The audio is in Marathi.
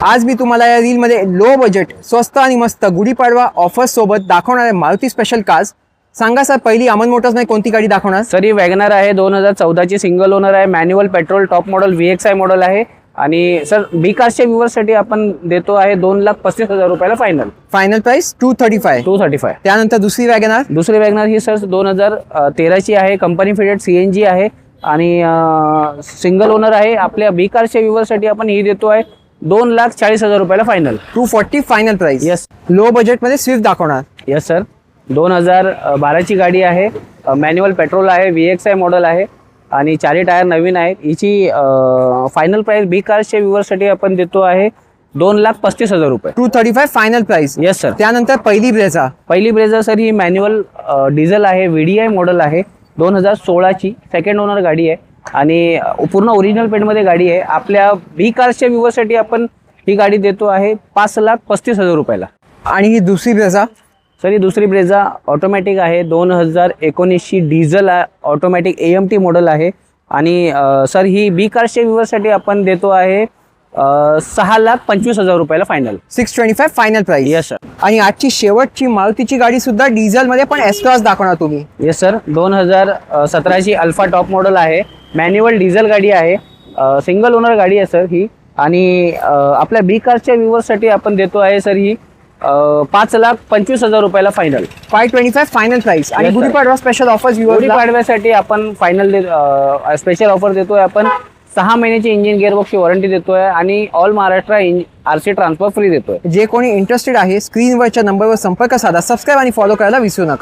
आज मी तुम्हाला या रील मध्ये लो बजेट स्वस्त आणि मस्त गुढीपाडवा ऑफर्स सोबत दाखवणार आहे मारुती स्पेशल कार्स। सांगा सर, पहिली अमन मोटर्स नाही कोणती गाडी दाखवणार? सर ही वॅगनर आहे, 2014 ची सिंगल ओनर आहे, manual petrol top model VXI model आहे। आणि सर बी कार्सच्या व्ह्यूअर्ससाठी आपण देतो आहे 2,35,000 रुपयाला फायनल प्राइस 235। त्यानंतर दुसरी वॅगनर ही सर 2013 ची आहे, कंपनी फिटेड CNG आहे आणि सिंगल ओनर आहे। आपल्या बी कार्सच्या व्ह्यूअर्ससाठी आपण ही देतो आहे 2,40,000 रुपयाला final. 240 final price. Yes. Low budget मध्ये स्विफ्ट दाखवणार? यस सर, 2012 ची गाडी आहे, मॅन्युअल पेट्रोल आहे, VXI मॉडेल आहे आणि चारही टायर नवीन आहेत। हिची फायनल प्राइस बी कार्सच्या व्ह्यूअर्ससाठी आपण देतो आहे 2,35,000 रुपये। 235 फायनल प्राइस। Yes sir. त्यानंतर पहिली ब्रेझा सर ही मॅन्युअल डिझेल आहे, VDI मॉडेल आहे, 2016 ची सेकंड ओनर गाडी आहे आणि पूर्ण ओरिजिनल पेंटमध्ये गाडी आहे। आपल्या बी कार्सच्या व्ह्यूअर्ससाठी आपण ही गाडी देतो आहे 5,35,000 रुपयाला। आणि ही दुसरी ब्रेझा? सर ही दुसरी ब्रेझा ऑटोमॅटिक आहे, 2019 ची डिझेल ऑटोमॅटिक AMT मॉडेल आहे आणि सर ही बी कार्सच्या व्ह्यूअर्ससाठी आपण देतो आहे 6,25,000 रुपयाला final. 625 final price. Yes sir. आणि आजची शेवटची मारुतीची गाडी सुद्धा डिझेल मध्ये पण S क्लास दाखवणार तुम्ही? येस सर, 2017 ची अल्फा टॉप मॉडेल आहे, मॅन्युअल डिझेल गाडी आहे, सिंगल ओनर गाडी आहे सर ही। आणि आपल्या बी कार्सच्या व्ह्यूअर्ससाठी आपण देतो आहे सर ही 5,25,000 रुपयाला फायनल। 525 final price. आणि गुढीपाडवा स्पेशल ऑफर्स गुढीपाडव्यासाठी आपण फायनल स्पेशल ऑफर देतोय आपण 6 महिन्याची इंजिन गिअरबॉक्सची वॉरंटी देतोय आणि all Maharashtra RC transfer free देतोय। जे कोणी इंटरेस्टेड आहे स्क्रीनवरच्या नंबरवर संपर्क साधा, सबस्क्राईब आणि फॉलो करायला विसरू नका।